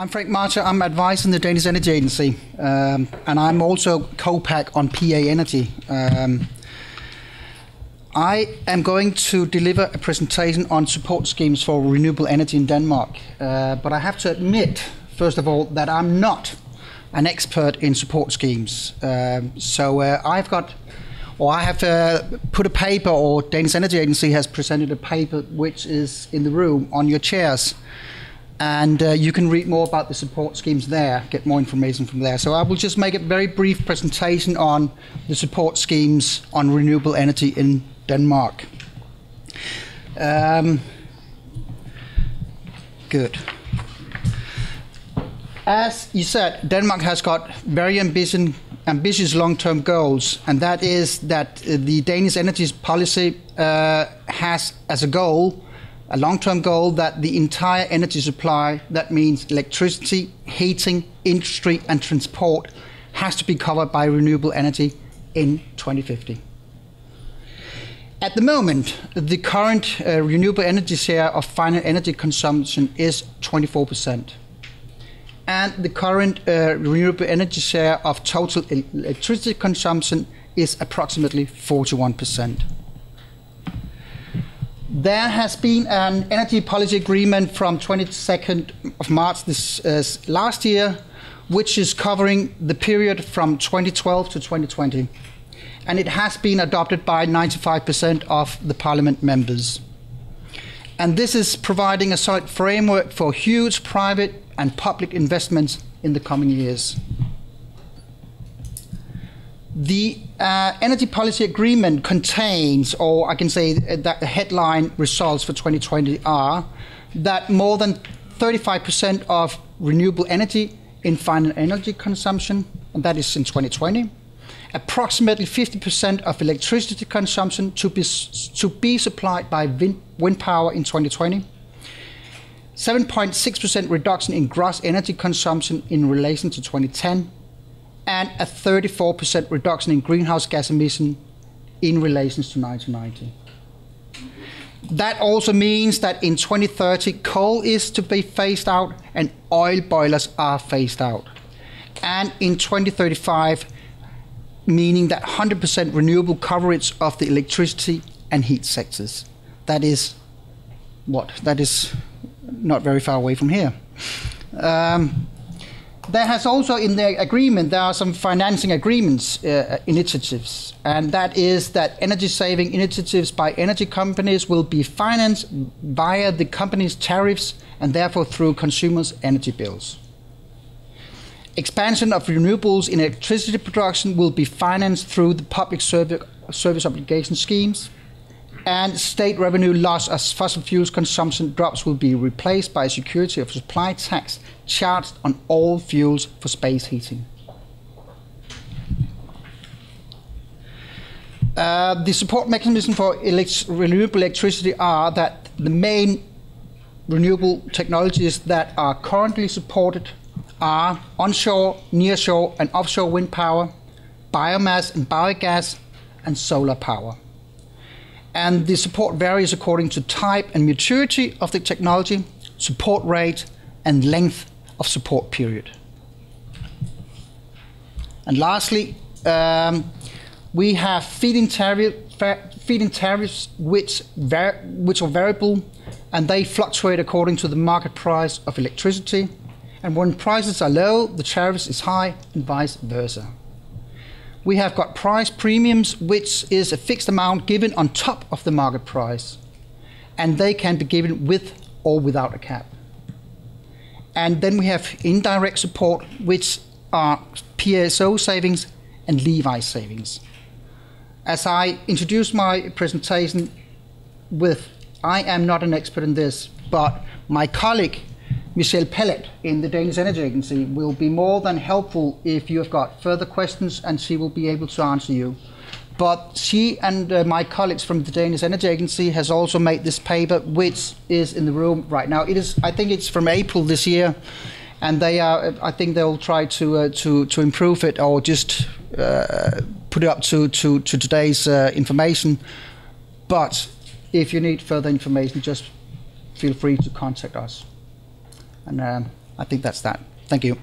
I'm Frank Marcher. I'm advising the Danish Energy Agency, and I'm also co-pack on PA Energy. I am going to deliver a presentation on support schemes for renewable energy in Denmark, but I have to admit, first of all, that I'm not an expert in support schemes. I have put a paper, or Danish Energy Agency has presented a paper which is in the room on your chairs. And you can read more about the support schemes there, get more information from there. So I will just make a very brief presentation on the support schemes on renewable energy in Denmark. Good. As you said, Denmark has got very ambitious long-term goals, and that is that the Danish energy policy has as a goal, a long-term goal, that the entire energy supply, that means electricity, heating, industry and transport, has to be covered by renewable energy in 2050. At the moment, the current renewable energy share of final energy consumption is 24%. And the current renewable energy share of total electricity consumption is approximately 41%. There has been an energy policy agreement from 22nd of March last year, which is covering the period from 2012 to 2020. And it has been adopted by 95% of the parliament members. And this is providing a solid framework for huge private and public investments in the coming years. The energy policy agreement contains, or I can say that the headline results for 2020 are that more than 35% of renewable energy in final energy consumption, and that is in 2020, approximately 50% of electricity consumption to be supplied by wind power in 2020, 7.6% reduction in gross energy consumption in relation to 2010, and a 34% reduction in greenhouse gas emission in relation to 1990. That also means that in 2030, coal is to be phased out and oil boilers are phased out. And in 2035, meaning that 100% renewable coverage of the electricity and heat sectors. That is what? That is not very far away from here. There has also in the agreement, there are some financing agreements initiatives, and that is that energy saving initiatives by energy companies will be financed via the company's tariffs and therefore through consumers' energy bills. Expansion of renewables in electricity production will be financed through the public service obligation schemes, and state revenue loss as fossil fuels consumption drops will be replaced by a security of supply tax charged on all fuels for space heating. The support mechanism for renewable electricity are that the main renewable technologies that are currently supported are onshore, nearshore and offshore wind power, biomass and biogas, and solar power. And the support varies according to type and maturity of the technology, support rate, and length of support period. And lastly, we have feed-in tariffs which are variable, and they fluctuate according to the market price of electricity. And when prices are low, the tariff is high, and vice versa. We have got price premiums, which is a fixed amount given on top of the market price, and they can be given with or without a cap. And then we have indirect support, which are PSO savings and Levi savings. As I introduced my presentation with, I am not an expert in this, but my colleague Michelle Pellet in the Danish Energy Agency will be more than helpful if you have got further questions, and she will be able to answer you. But she and my colleagues from the Danish Energy Agency has also made this paper, which is in the room right now. It is, I think it's from April this year, and they are, I think they'll try to improve it or just put it up to today's information. But if you need further information, just feel free to contact us. And I think that's that. Thank you.